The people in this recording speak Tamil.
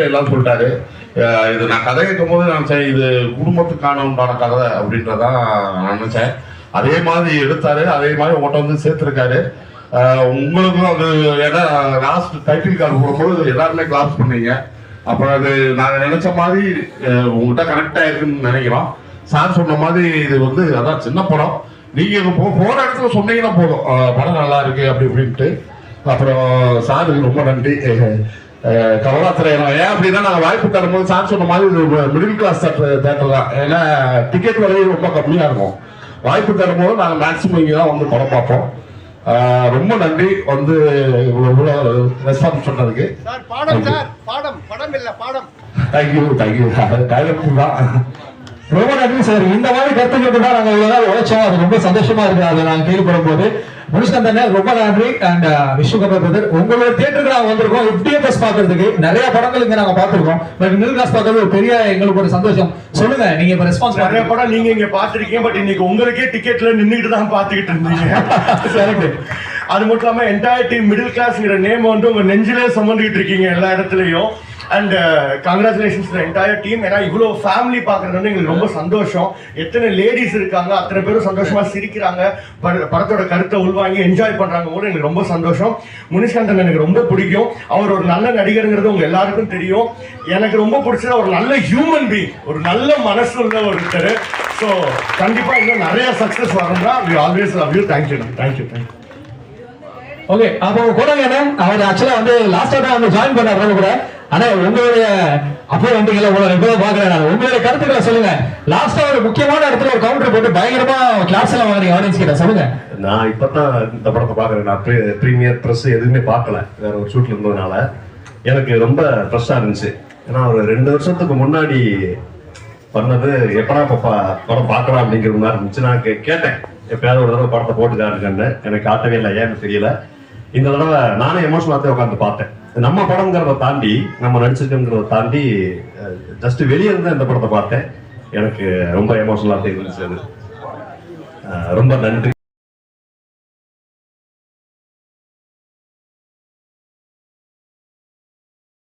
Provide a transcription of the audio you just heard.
அவர்கிட்ட எல்லாம் சொல்லிட்டாரு. இது நான் கதை கேட்கும் போது நினைச்சேன் இது குடும்பத்துக்கான உண்டான கதை அப்படின்றதான் நான் நினைச்சேன். அதே மாதிரி எடுத்தாரு, அதே மாதிரி உங்கள்கிட்ட வந்து சேர்த்துருக்காரு. உங்களுக்கும் அது ஏன்னா லாஸ்ட் டைட்டில் கார்டு போடும்போது எல்லாருமே கிளாஸ் பண்ணீங்க. அப்புறம் அது நாங்கள் நினைச்ச மாதிரி உங்கள்கிட்ட கனெக்ட் ஆயிருக்குன்னு நினைக்கிறோம். சார் சொன்ன மாதிரி இது வந்து அதான் சின்ன படம், நீங்க போற இடத்துல சொன்னீங்கன்னா போதும் படம் நல்லா இருக்கு அப்படி இப்படின்ட்டு. அப்புறம் சாருக்கு ரொம்ப நன்றி. கவலாத்திரை ஏன் அப்படின்னா நாங்கள் வாய்ப்பு தரும்போது சார் சொன்ன மாதிரி மிடில் கிளாஸ் தேட்டர் தான், ஏன்னா டிக்கெட் விலையும் ரொம்ப கம்மியாக இருக்கும். வாய்ப்பு தரும்போது நாங்கள் மேக்சிமம் இங்கே தான் வந்து படம் பார்ப்போம். ரொம்ப நன்றி வந்து இவ்வளோ ரெஸ்பான்ஸ் சொன்னதுக்கு. Thank you thank you. டைலக்டர் தான். ரொம்ப நன்றி சார். இந்த மாதிரி கருத்துக்களுக்கு தான் நாங்கள் இவ்வளோ நாள் உழைச்சோம். அது ரொம்ப சந்தோஷமா இருக்கு அதை நாங்கள் கேள்விப்படும் போது. முனிஷ்காந்த் ரொம்ப நன்றி. அண்ட் விஸ்வகபர் பிரதர், உங்களோட தியேட்டருக்கு நாங்கள் வந்திருக்கோம் FDFS பார்க்கறதுக்கு. நிறைய படங்கள் இங்க நாங்கள் பார்த்துருக்கோம். பட் மிடில் கிளாஸ் பார்க்கறது ஒரு பெரிய எங்களுக்கு ஒரு சந்தோஷம். சொல்லுங்க, நீங்க இப்ப ரெஸ்பான்ஸ் நிறைய படம் நீங்க இங்க பார்த்திருக்கீங்க, பட் இன்னைக்கு உங்களுக்கே டிக்கெட்ல நின்றுட்டு தான் பார்த்துக்கிட்டு இருந்தீங்க. அது மட்டும் இல்லாம என்டையர் டீம் மிடில் கிளாஸ்ங்கிற நேம் வந்து உங்க நெஞ்சிலே சுமந்துகிட்டு இருக்கீங்க எல்லா இடத்துலயும். And congratulations entire team. ஏன்னா இவ்வளோ ஃபேமிலி பார்க்கறது வந்து எங்களுக்கு ரொம்ப சந்தோஷம். எத்தனை லேடிஸ் இருக்காங்க, அத்தனை பேரும் சந்தோஷமா சிரிக்கிறாங்க, படத்தோட கருத்தை உள்வாங்கி என்ஜாய் பண்றாங்க போது எங்களுக்கு ரொம்ப சந்தோஷம். முனிஷ்காந்தன் எனக்கு ரொம்ப பிடிக்கும். அவர் ஒரு நல்ல நடிகருங்கிறது உங்க எல்லாருக்கும் தெரியும். எனக்கு ரொம்ப பிடிச்சது ஒரு நல்ல ஹியூமன் பீயிங், ஒரு நல்ல மனசு உள்ள ஒருத்தர். ஸோ கண்டிப்பா இன்னும் நிறைய சக்சஸ் வரணும்னா we always love you. Thank you thank you thank you. Okay, அப்போ கோடங்கண்ணன் அவர் ஆக்சுவலா வந்து லாஸ்டா தான் வந்து ஜாயின் பண்ணாரு கூட. ஆனா உங்களுடைய அப்போ வந்தீங்களா, உங்களை பாக்குறேன். உங்களுடைய கருத்துக்களை சொல்லுங்க. லாஸ்டா ஒரு முக்கியமான இடத்துல ஒரு கவுண்டர் போட்டு பயங்கரமா கிளாஸ் எல்லாம் வாங்குறீங்க ஆடியன்ஸ் கிட்ட, சொல்லுங்க. நான் இப்பதான் இந்த படத்தை பாக்குறேன். நான் ப்ரீமியர் ப்ரெஸ் எதுவுமே பார்க்கல, வேற ஒரு ஷூட்ல இருந்ததுனால எனக்கு ரொம்ப ஃப்ரெஷ்ஷா இருந்துச்சு. ஏன்னா ஒரு 2 வருஷத்துக்கு முன்னாடி பண்ணது எப்படா படம் பார்க்கலாம் அப்படிங்கிற மாதிரி இருந்துச்சு. நான் கேட்டேன் எப்பயாவது ஒரு தடவை படத்தை போட்டுக்காருன்னு. எனக்கு காட்டவே இல்லை, ஏன்னு தெரியல. இந்த தடவை நானே எமோஷனலாக உட்காந்து பார்த்தேன். நம்ம படம்ங்கிறத தாண்டி, நம்ம நடிச்சிருக்கிறத தாண்டி ஜஸ்ட் வெளியே இருந்து இந்த படத்தை பார்த்தேன். எனக்கு ரொம்ப எமோஷனலாக இருந்துச்சு. அது ரொம்ப நன்றி.